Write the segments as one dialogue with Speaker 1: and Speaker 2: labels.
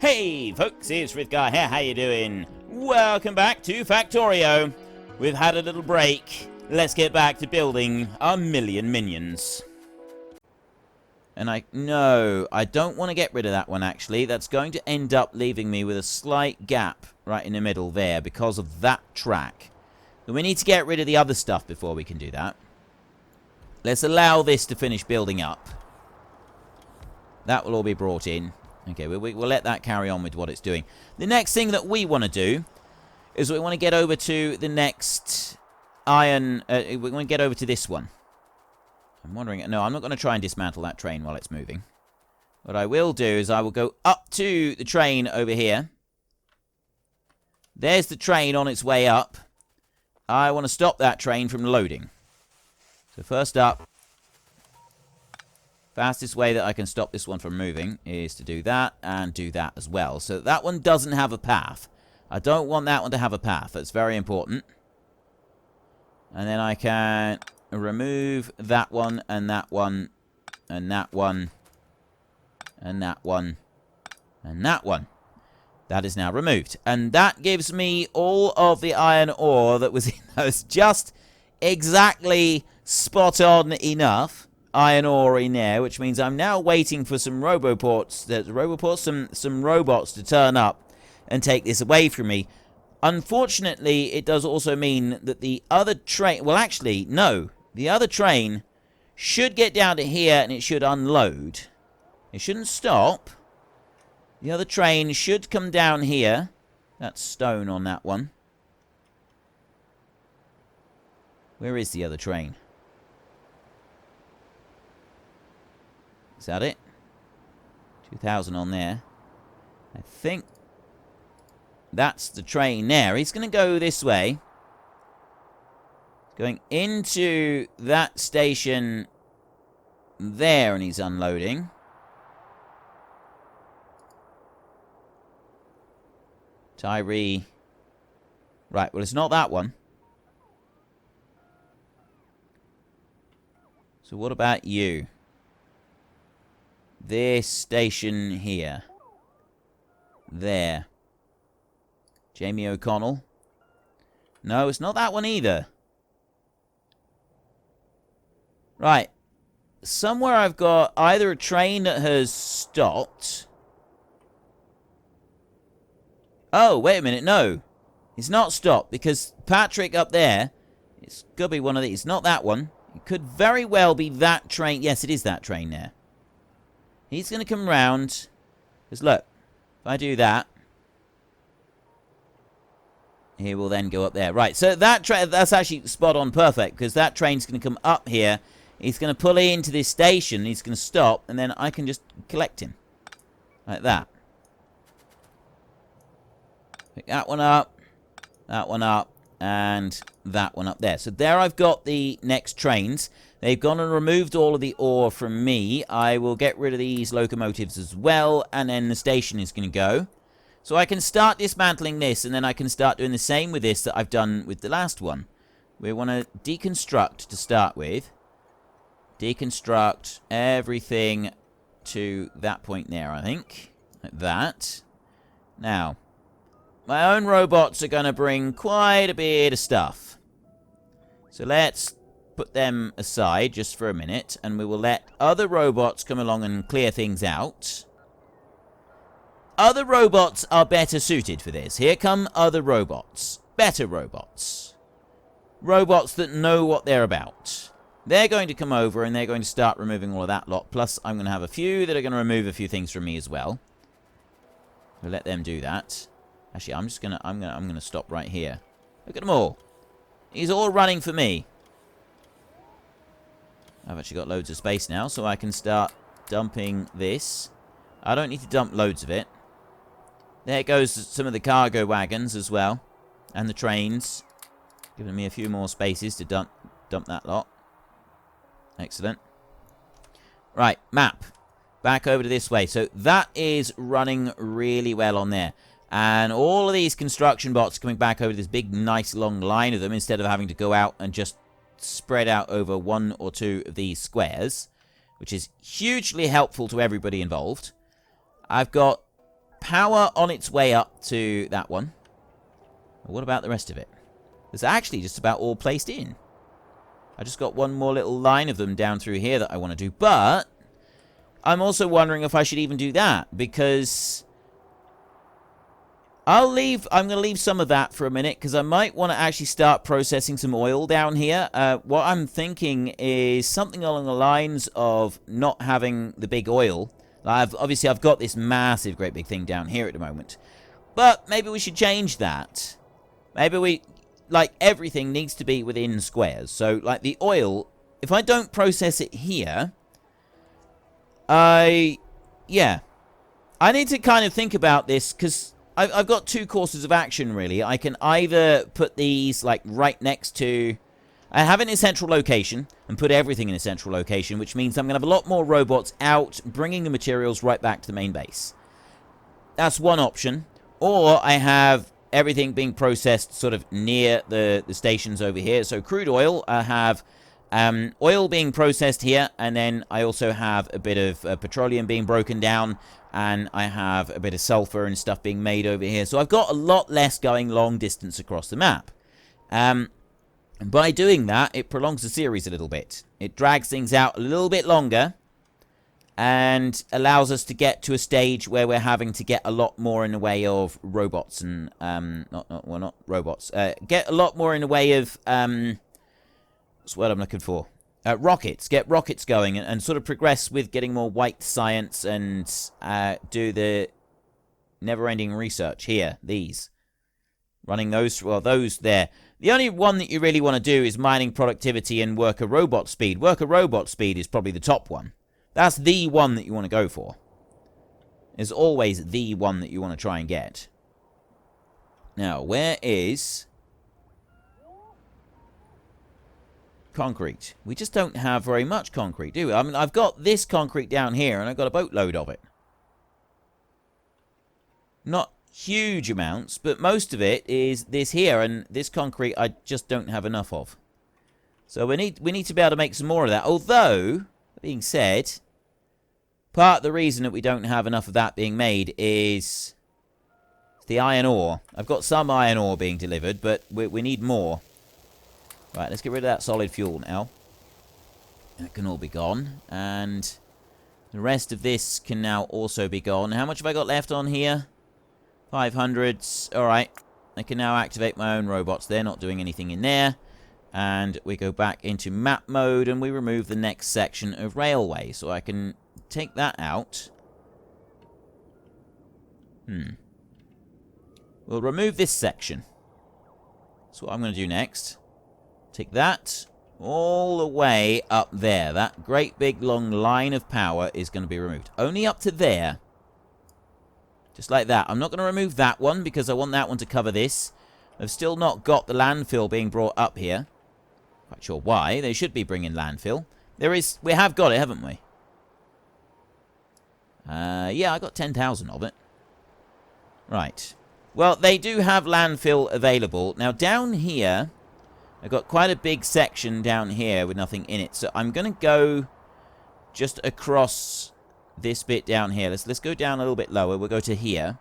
Speaker 1: Hey folks, it's Frithgar here, how you doing? Welcome back to Factorio. We've had a little break. Let's get back to building our million minions. And I don't want to get rid of that one actually. That's going to end up leaving me with a slight gap right in the middle there because of that track. But we need to get rid of the other stuff before we can do that. Let's allow this to finish building up. That will all be brought in. Okay, we'll let that carry on with what it's doing. The next thing that we want to do is we want to get over to the next iron... we want to get over to this one. I'm wondering... No, I'm not going to try and dismantle that train while it's moving. What I will do is I will go up to the train over here. There's the train on its way up. I want to stop that train from loading. So first up... Fastest way that I can stop this one from moving is to do that and do that as well. So that one doesn't have a path. I don't want that one to have a path. That's very important. And then I can remove that one and that one and that one and that one and that one. That is now removed. And that gives me all of the iron ore that was in those. Just exactly spot on enough iron ore in there, which means I'm now waiting for some robots to turn up and take this away from me. Unfortunately, it does also mean that the other train... Well, actually, no. The other train should get down to here and it should unload. It shouldn't stop. The other train should come down here. That's stone on that one. Where is the other train? Is that it? 2,000 on there. I think that's the train there. He's going to go this way. Going into that station there, and he's unloading. Tyree. Right, well, it's not that one. So what about you? This station here. There. Jamie O'Connell. No, it's not that one either. Right. Somewhere I've got either a train that has stopped. Oh, wait a minute. No. It's not stopped because Patrick up there. It's got to be one of these. Not that one. It could very well be that train. Yes, it is that train there. He's going to come round. Because look, if I do that, he will then go up there. Right, so that's actually spot on perfect. Because that train's going to come up here. He's going to pull into this station. He's going to stop. And then I can just collect him. Like that. Pick that one up. That one up. And that one up there. So there I've got the next trains. They've gone and removed all of the ore from me. I will get rid of these locomotives as well. And then the station is going to go. So I can start dismantling this. And then I can start doing the same with this that I've done with the last one. We want to deconstruct to start with. Deconstruct everything to that point there, I think. Like that. Now, my own robots are going to bring quite a bit of stuff. So let's put them aside just for a minute. And we will let other robots come along and clear things out. Other robots are better suited for this. Here come other robots. Better robots. Robots that know what they're about. They're going to come over and they're going to start removing all of that lot. Plus, I'm going to have a few that are going to remove a few things from me as well. We'll let them do that. Actually, I'm going to stop right here. Look at them all. He's all running for me. I've actually got loads of space now, so I can start dumping this. I don't need to dump loads of it. There goes some of the cargo wagons as well. And the trains. Giving me a few more spaces to dump that lot. Excellent. Right, map. Back over to this way. So that is running really well on there. And all of these construction bots coming back over this big, nice, long line of them instead of having to go out and just spread out over one or two of these squares, which is hugely helpful to everybody involved. I've got power on its way up to that one. What about the rest of it? It's actually just about all placed in. I just got one more little line of them down through here that I want to do. But I'm also wondering if I should even do that, because I'm going to leave some of that for a minute, because I might want to actually start processing some oil down here. What I'm thinking is something along the lines of not having the big oil. Obviously, I've got this massive, great big thing down here at the moment. But maybe we should change that. Maybe everything needs to be within squares. So, like, the oil, if I don't process it here, I need to kind of think about this, because I've got two courses of action, really. I can either put these, like, right next to... I have it in a central location, and put everything in a central location, which means I'm going to have a lot more robots out, bringing the materials right back to the main base. That's one option. Or I have everything being processed sort of near the stations over here. So crude oil, I have oil being processed here, and then I also have a bit of petroleum being broken down, and I have a bit of sulfur and stuff being made over here. So I've got a lot less going long distance across the map. By doing that, it prolongs the series a little bit. It drags things out a little bit longer, and allows us to get to a stage where we're having to get a lot more in the way of robots and, not robots. Get a lot more in the way of, what's the word I'm looking for? Rockets. Get rockets going and sort of progress with getting more white science and do the never-ending research here. These. Running those, well, those there. The only one that you really want to do is mining productivity and worker robot speed. Worker robot speed is probably the top one. That's the one that you want to go for. It's always the one that you want to try and get. Now, where is concrete? We just don't have very much concrete, do we? I mean, I've got this concrete down here, and I've got a boatload of it. Not huge amounts, but most of it is this here, and this concrete I just don't have enough of. So we need to be able to make some more of that. Although, that being said, part of the reason that we don't have enough of that being made is the iron ore. I've got some iron ore being delivered, but we need more. Right, let's get rid of that solid fuel now. That can all be gone, and the rest of this can now also be gone. How much have I got left on here? 500s. Alright. I can now activate my own robots. They're not doing anything in there. And we go back into map mode, and we remove the next section of railway. So I can take that out. We'll remove this section. That's what I'm going to do next. Take that all the way up there. That great big long line of power is going to be removed. Only up to there. Just like that. I'm not going to remove that one because I want that one to cover this. I've still not got the landfill being brought up here. Quite sure why. They should be bringing landfill. We have got it, haven't we? Yeah, I got 10,000 of it. Right. Well, they do have landfill available. Now, down here, I've got quite a big section down here with nothing in it. So I'm going to go just across this bit down here. Let's go down a little bit lower. We'll go to here.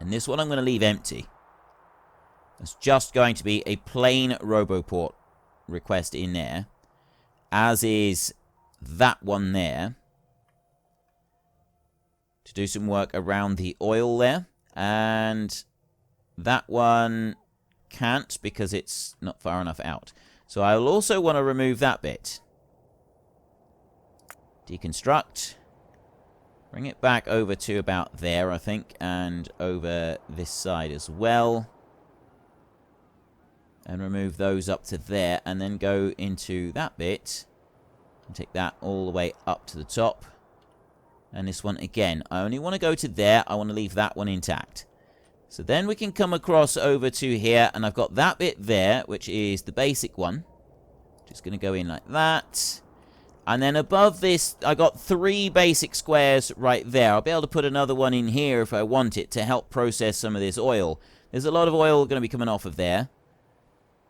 Speaker 1: And this one I'm going to leave empty. It's just going to be a plain Roboport request in there. As is that one there. To do some work around the oil there. And that one can't because it's not far enough out. So I'll also want to remove that bit. Deconstruct. Bring it back over to about there, I think, and over this side as well. And remove those up to there, and then go into that bit. And take that all the way up to the top. And this one again. I only want to go to there. I want to leave that one intact. So then we can come across over to here, and I've got that bit there, which is the basic one. Just going to go in like that. And then above this, I got 3 basic squares right there. I'll be able to put another one in here if I want it to help process some of this oil. There's a lot of oil going to be coming off of there.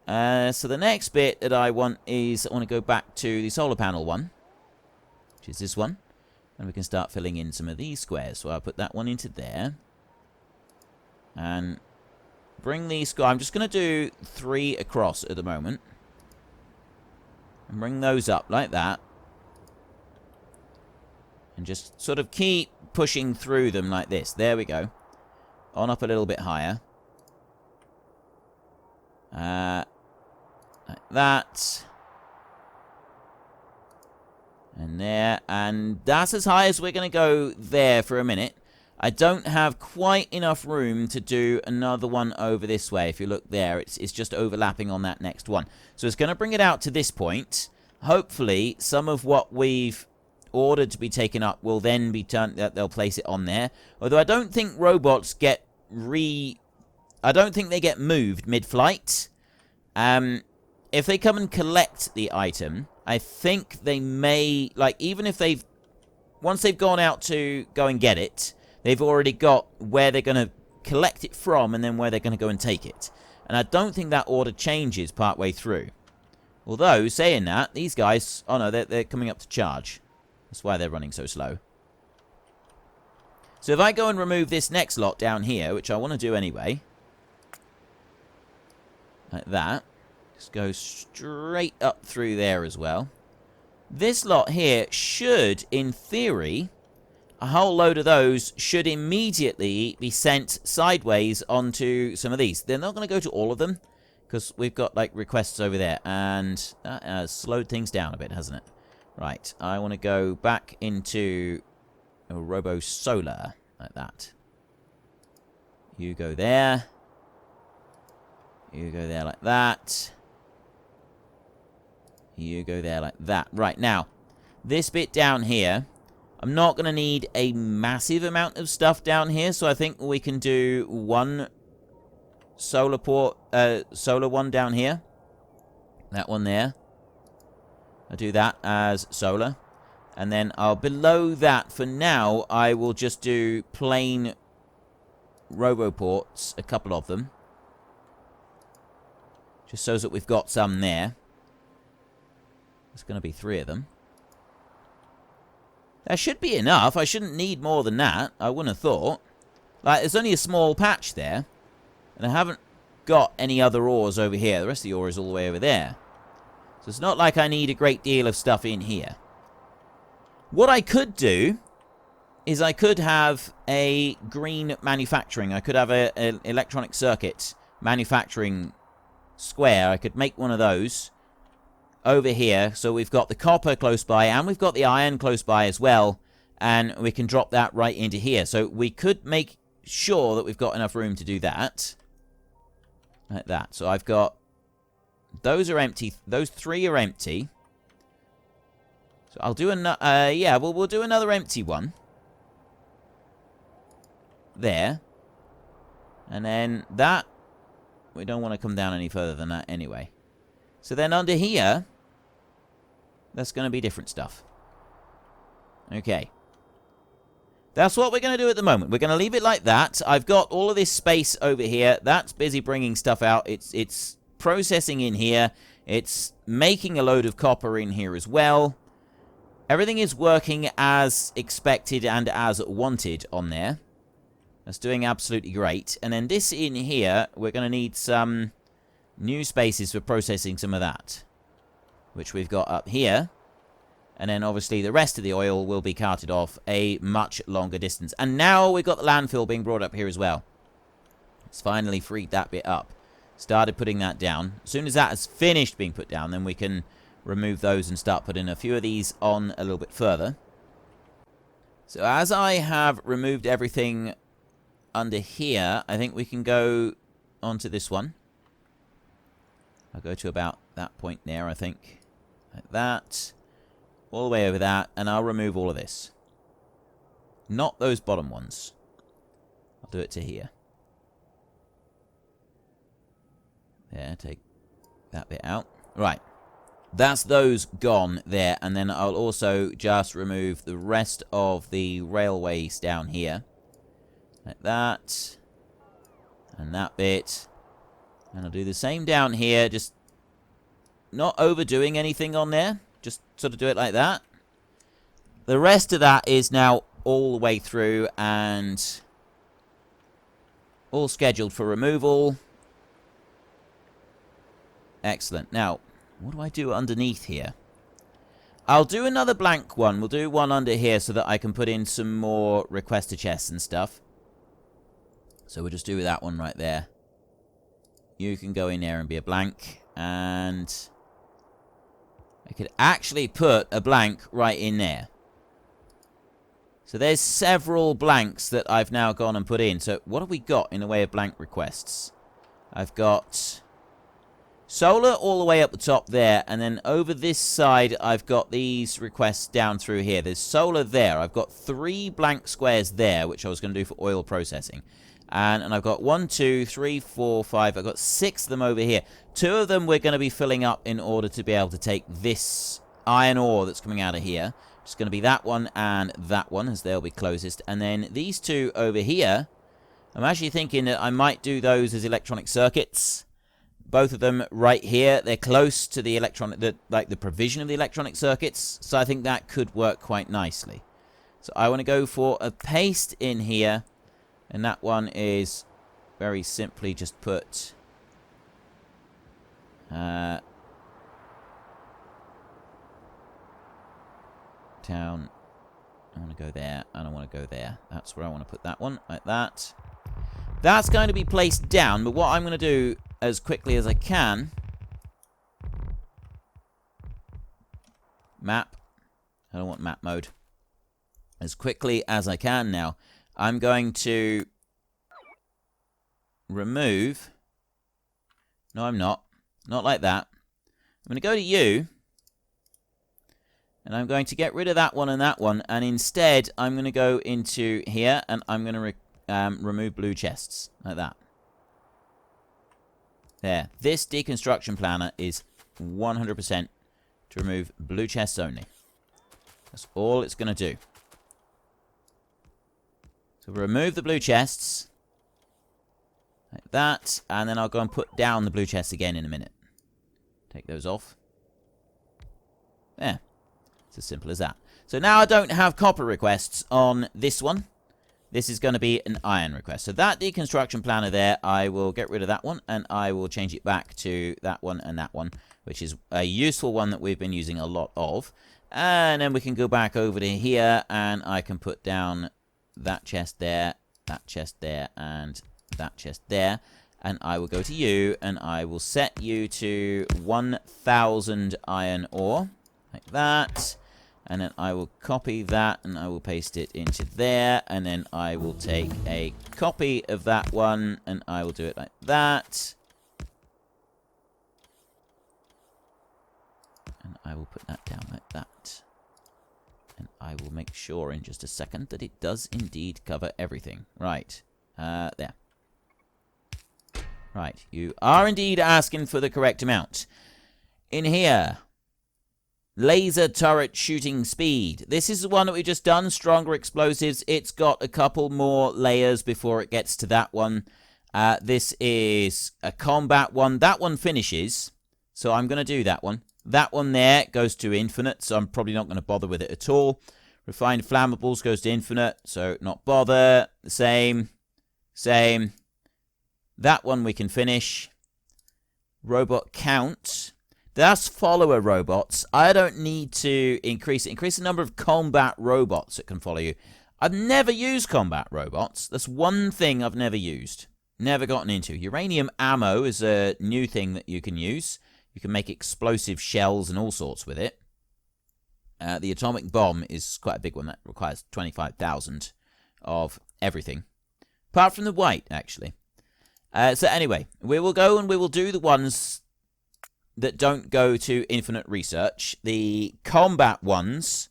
Speaker 1: So the next bit that I want is I want to go back to the solar panel one, which is this one. And we can start filling in some of these squares. So I'll put that one into there. And bring these... I'm just going to do 3 across at the moment. And bring those up like that. And just sort of keep pushing through them like this. There we go. On up a little bit higher. Like that. And there. And that's as high as we're going to go there for a minute. I don't have quite enough room to do another one over this way. If you look there, it's just overlapping on that next one. So it's going to bring it out to this point. Hopefully, some of what we've ordered to be taken up will then be turned... They'll place it on there. Although I don't think robots get I don't think they get moved mid-flight. If they come and collect the item, I think they may... Like, even if they've... Once they've gone out to go and get it, they've already got where they're going to collect it from and then where they're going to go and take it. And I don't think that order changes partway through. Although, saying that, these guys... Oh, no, they're coming up to charge. That's why they're running so slow. So if I go and remove this next lot down here, which I want to do anyway... Like that. Just go straight up through there as well. This lot here should, in theory, a whole load of those should immediately be sent sideways onto some of these. They're not going to go to all of them, because we've got, like, requests over there. And that has slowed things down a bit, hasn't it? Right, I want to go back into a Robo Solar, like that. You go there. You go there like that. You go there like that. Right, now, this bit down here, I'm not going to need a massive amount of stuff down here, so I think we can do one solar port, solar one down here. That one there. I'll do that as solar. And then below that, for now, I will just do plain roboports, a couple of them. Just so that we've got some there. There's going to be 3 of them. That should be enough. I shouldn't need more than that. I wouldn't have thought. Like, there's only a small patch there. And I haven't got any other ores over here. The rest of the ore is all the way over there. So it's not like I need a great deal of stuff in here. What I could do is I could have a green manufacturing. I could have an electronic circuit manufacturing square. I could make one of those over here. So we've got the copper close by and we've got the iron close by as well. And we can drop that right into here. So we could make sure that we've got enough room to do that. Like that. So I've got... Those are empty. Those 3 are empty. So I'll do another... yeah, well, we'll do another empty one. There. And then that... We don't want to come down any further than that anyway. So then under here... That's going to be different stuff. Okay. That's what we're going to do at the moment. We're going to leave it like that. I've got all of this space over here. That's busy bringing stuff out. It's processing in here. It's making a load of copper in here as well. Everything is working as expected and as wanted on there. That's doing absolutely great. And then this in here, we're going to need some new spaces for processing some of that, which we've got up here. And then obviously the rest of the oil will be carted off a much longer distance. And now we've got the landfill being brought up here as well. It's finally freed that bit up. Started putting that down. As soon as that has finished being put down, then we can remove those and start putting a few of these on a little bit further. So as I have removed everything under here, I think we can go onto this one. I'll go to about that point there, I think. Like that. All the way over that. And I'll remove all of this. Not those bottom ones. I'll do it to here. There, take that bit out. Right. That's those gone there. And then I'll also just remove the rest of the railways down here. Like that. And that bit. And I'll do the same down here. Just not overdoing anything on there. Just sort of do it like that. The rest of that is now all the way through. And All scheduled for removal. Excellent. Now, what do I do underneath here? I'll do another blank one. We'll do one under here so that I can put in some more requester chests and stuff. So we'll just do that one right there. You can go in there and be a blank. And I could actually put a blank right in there. So there's several blanks that I've now gone and put in. So what have we got in the way of blank requests? I've got solar all the way up the top there. And then over this side, I've got these requests down through here. There's solar there. I've got 3 blank squares there, which I was going to do for oil processing. And I've got 1, 2, 3, 4, 5. I've got 6 of them over here. 2 of them we're going to be filling up in order to be able to take this iron ore that's coming out of here. It's going to be that one and that one, as they'll be closest. And then these 2 over here, I'm actually thinking that I might do those as electronic circuits. Both of them right here. They're close to the electronic, the provision of the electronic circuits. So I think that could work quite nicely. So I want to go for a paste in here. And that one is very simply just put down. I want to go there, and I want to go there. That's where I want to put that one, like that. That's going to be placed down, but what I'm going to do as quickly as I can... Map. I don't want map mode. As quickly as I can now. I'm going to remove... No, I'm not. Not like that. I'm going to go to you. And I'm going to get rid of that one and that one. And instead, I'm going to go into here. And I'm going to remove blue chests. Like that. There. This deconstruction planner is 100% to remove blue chests only. That's all it's going to do. So we'll remove the blue chests. Like that. And then I'll go and put down the blue chests again in a minute. Take those off. There. It's as simple as that. So now I don't have copper requests on this one. This is going to be an iron request. So that deconstruction planner there, I will get rid of that one. And I will change it back to that one and that one. Which is a useful one that we've been using a lot of. And then we can go back over to here. And I can put down... that chest there, and that chest there. And I will go to you, and I will set you to 1,000 iron ore. Like that. And then I will copy that, and I will paste it into there. And then I will take a copy of that one, and I will do it like that. And I will put that down like that. And I will make sure in just a second that it does indeed cover everything. Right. There. Right. You are indeed asking for the correct amount. In here. Laser turret shooting speed. This is the one that we just done. Stronger explosives. It's got a couple more layers before it gets to that one. This is a combat one. That one finishes. So I'm going to do that one. That one there goes to infinite, so I'm probably not going to bother with it at all. Refined flammables goes to infinite, so not bother. Same. Same. That one we can finish. Robot count. That's follower robots. I don't need to increase it. Increase the number of combat robots that can follow you. I've never used combat robots. That's one thing I've never used. Never gotten into. Uranium ammo is a new thing that you can use. You can make explosive shells and all sorts with it. The atomic bomb is quite a big one. That requires 25,000 of everything. Apart from the white, actually. So anyway, we will go and we will do the ones that don't go to infinite research. The combat ones,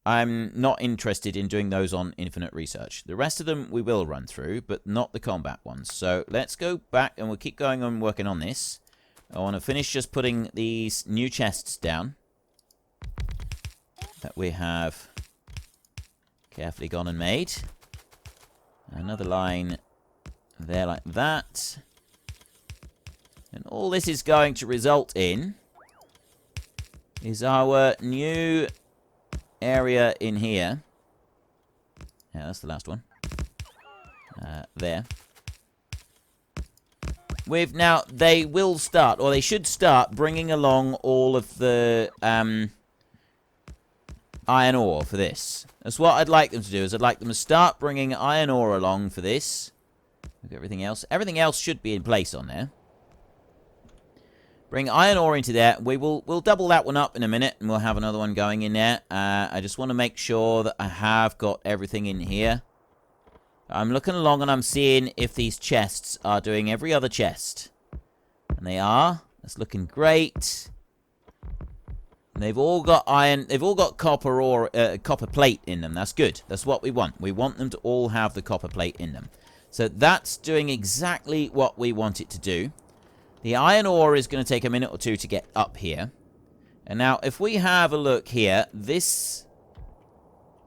Speaker 1: I'm not interested in doing those on infinite research. The rest of them we will run through, but not the combat ones. So let's go back and we'll keep going on working on this. I want to finish just putting these new chests down that we have carefully gone and made. Another line there like that. And all this is going to result in is our new area in here. Yeah, that's the last one. There. Now, they will start, or they should start, bringing along all of the iron ore for this. That's what I'd like them to do, is I'd like them to start bringing iron ore along for this. Look at everything else. Everything else should be in place on there. Bring iron ore into there. We'll double that one up in a minute, and we'll have another one going in there. I just want to make sure that I have got everything in here. I'm looking along, and I'm seeing if these chests are doing every other chest. And they are. That's looking great. And they've all got iron. They've all got copper ore, copper plate in them. That's good. That's what we want. We want them to all have the copper plate in them. So that's doing exactly what we want it to do. The iron ore is going to take a minute or two to get up here. And now, if we have a look here, this...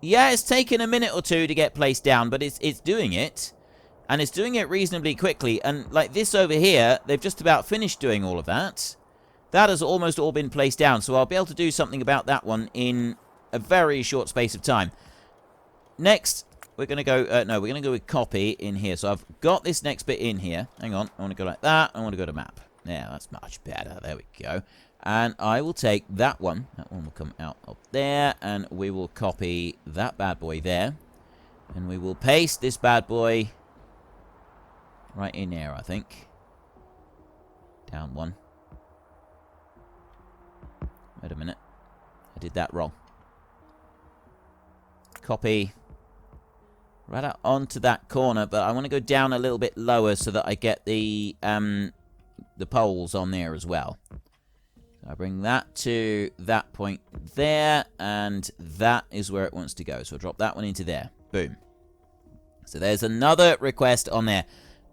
Speaker 1: Yeah, it's taken a minute or two to get placed down, but it's doing it. And it's doing it reasonably quickly. And like this over here, they've just about finished doing all of that. That has almost all been placed down, so I'll be able to do something about that one in a very short space of time. Next, we're going to go... no, we're going to go with copy in here. So I've got this next bit in here. Hang on, I want to go like that. I want to go to map. Yeah, that's much better. There we go. And I will take that one. That one will come out up there. And we will copy that bad boy there. And we will paste this bad boy right in there, I think. Down one. Wait a minute. I did that wrong. Copy. Right out onto that corner. But I want to go down a little bit lower so that I get the poles on there as well. So I bring that to that point there, and that is where it wants to go. So I'll drop that one into there. Boom. So there's another request on there.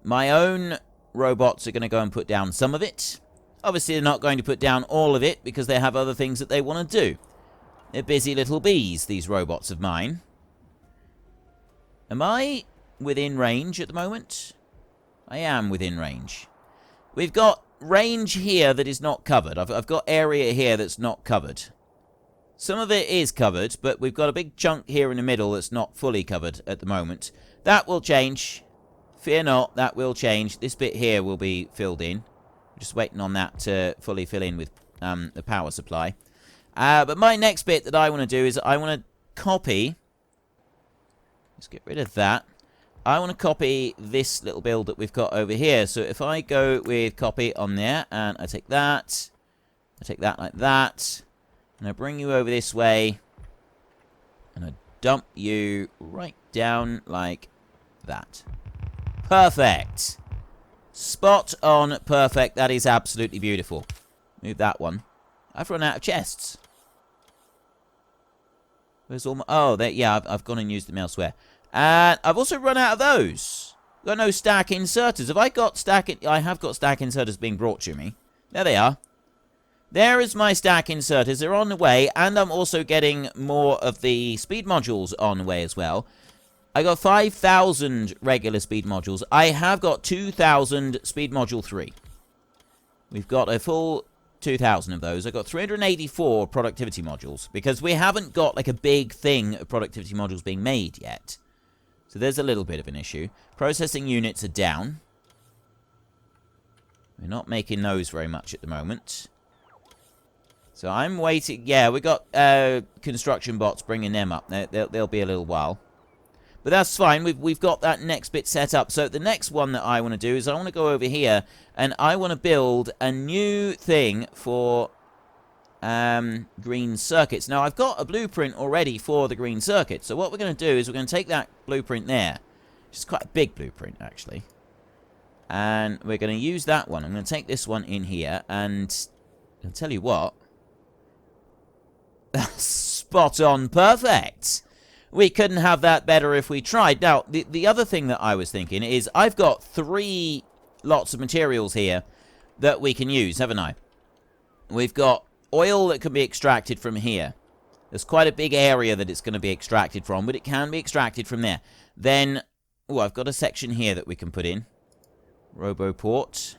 Speaker 1: My own robots are going to go and put down some of it. Obviously, they're not going to put down all of it because they have other things that they want to do. They're busy little bees, these robots of mine. Am I within range at the moment? I am within range. We've got range here that is not covered. I've got area here that's not covered. Some of it is covered, but we've got a big chunk here in the middle that's not fully covered at the moment. That will change. Fear not, that will change. This bit here will be filled in. I'm just waiting on that to fully fill in with the power supply. But my next bit that I want to do is I want to copy. Let's get rid of that. I want to copy this little build that we've got over here. So if I go with copy on there, and I take that like that, and I bring you over this way, and I dump you right down like that. Perfect. Spot on perfect. That is absolutely beautiful. Move that one. I've run out of chests. Where's all my... Oh, there, yeah, I've gone and used them elsewhere. And I've also run out of those. Got no stack inserters. Have I got stack... I have got stack inserters being brought to me. There they are. There is my stack inserters. They're on the way. And I'm also getting more of the speed modules on the way as well. I got 5,000 regular speed modules. I have got 2,000 speed module 3. We've got a full 2,000 of those. I've got 384 productivity modules. Because we haven't got like a big thing of productivity modules being made yet. So there's a little bit of an issue. Processing units are down. We're not making those very much at the moment. So I'm waiting. Yeah, we got construction bots bringing them up. They'll be a little while. But that's fine. We've got that next bit set up. So the next one that I want to do is I want to go over here and I want to build a new thing for green circuits. Now, I've got a blueprint already for the green circuit. So what we're going to do is we're going to take that blueprint there. It's quite a big blueprint, actually. And we're going to use that one. I'm going to take this one in here. And I'll tell you what. Spot on perfect. We couldn't have that better if we tried. Now, the other thing that I was thinking is I've got 3 lots of materials here that we can use, haven't I? We've got oil that can be extracted from here. There's quite a big area that it's going to be extracted from, but it can be extracted from there. Then, oh, I've got a section here that we can put in. Roboport.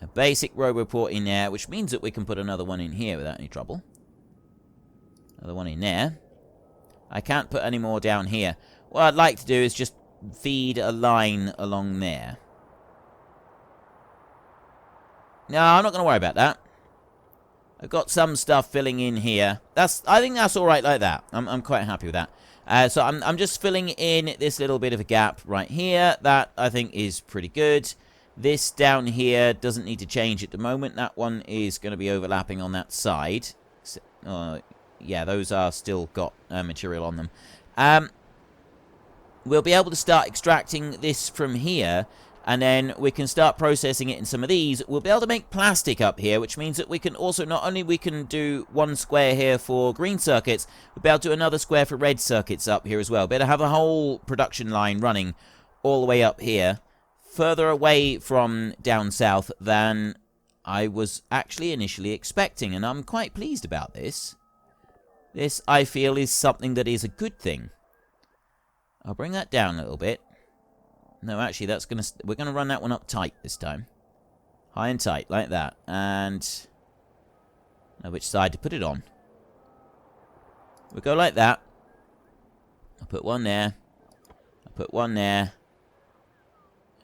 Speaker 1: A basic Roboport in there, which means that we can put another one in here without any trouble. Another one in there. I can't put any more down here. What I'd like to do is just feed a line along there. No, I'm not going to worry about that. I've got some stuff filling in here. I think that's all right like that. I'm quite happy with that. So I'm just filling in this little bit of a gap right here. That I think is pretty good. This down here doesn't need to change at the moment. That one is going to be overlapping on that side. Yeah, those are still got material on them. We'll be able to start extracting this from here, and then we can start processing it in some of these. We'll be able to make plastic up here, which means that we can also, not only we can do one square here for green circuits, we'll be able to do another square for red circuits up here as well. Better have a whole production line running all the way up here, further away from down south than I was actually initially expecting, and I'm quite pleased about this. This, I feel, is something that is a good thing. I'll bring that down a little bit. No, actually, that's gonna. We're gonna run that one up tight this time, high and tight like that. And now, which side to put it on? We'll go like that. I'll put one there. I'll put one there,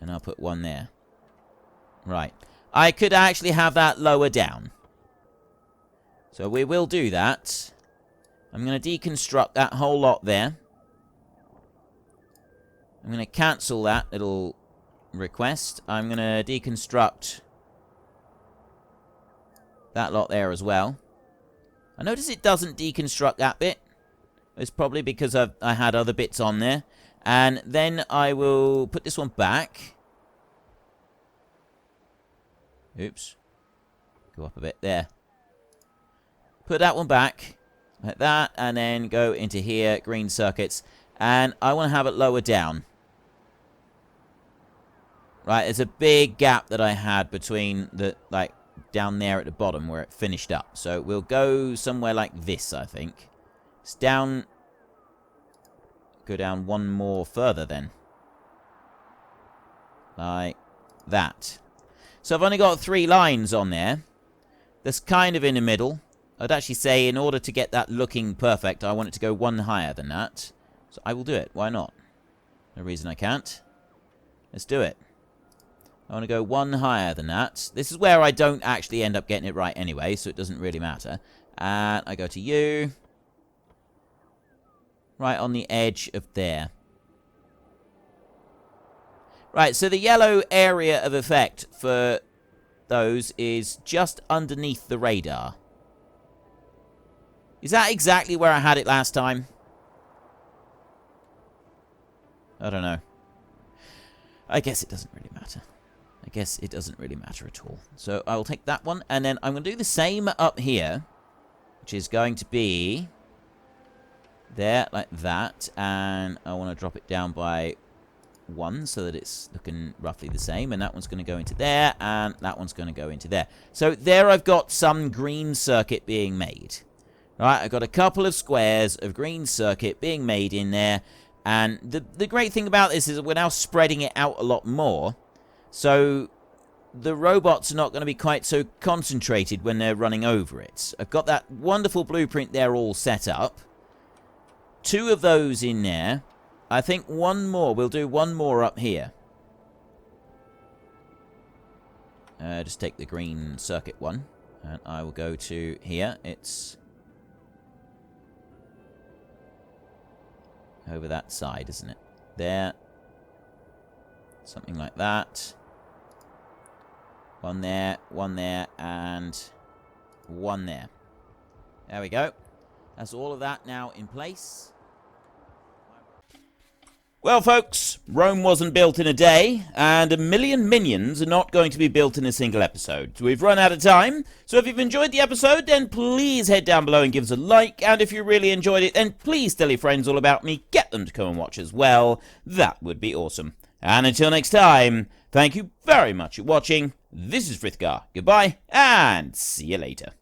Speaker 1: and I'll put one there. Right. I could actually have that lower down, so we will do that. I'm gonna deconstruct that whole lot there. I'm going to cancel that little request. I'm going to deconstruct that lot there as well. I notice it doesn't deconstruct that bit. It's probably because I had other bits on there. And then I will put this one back. Oops. Go up a bit there. Put that one back. Like that. And then go into here. Green circuits. And I want to have it lower down. Right, there's a big gap that I had between the, like, down there at the bottom where it finished up. So we'll go somewhere like this, I think. It's down. Go down one more further then. Like that. So I've only got 3 lines on there. That's kind of in the middle. I'd actually say in order to get that looking perfect, I want it to go one higher than that. So I will do it. Why not? No reason I can't. Let's do it. I want to go one higher than that. This is where I don't actually end up getting it right anyway, so it doesn't really matter. And I go to you. Right on the edge of there. Right, so the yellow area of effect for those is just underneath the radar. Is that exactly where I had it last time? I don't know. I guess it doesn't really matter. I guess it doesn't really matter at all. So I will take that one, and then I'm going to do the same up here, which is going to be there, like that, and I want to drop it down by 1 so that it's looking roughly the same, and that one's going to go into there, and that one's going to go into there. So there I've got some green circuit being made. Right, I've got a couple of squares of green circuit being made in there, and the great thing about this is that we're now spreading it out a lot more. So the robots are not going to be quite so concentrated when they're running over it. I've got that wonderful blueprint there all set up. 2 of those in there. I think one more. We'll do one more up here. Just take the green circuit one. And I will go to here. It's over that side, isn't it? There. Something like that. One there, and one there. There we go. That's all of that now in place. Well, folks, Rome wasn't built in a day, and 1,000,000 minions are not going to be built in a single episode. We've run out of time, so if you've enjoyed the episode, then please head down below and give us a like, and if you really enjoyed it, then please tell your friends all about me, get them to come and watch as well. That would be awesome. And until next time, thank you very much for watching. This is Frithgar. Goodbye, and see you later.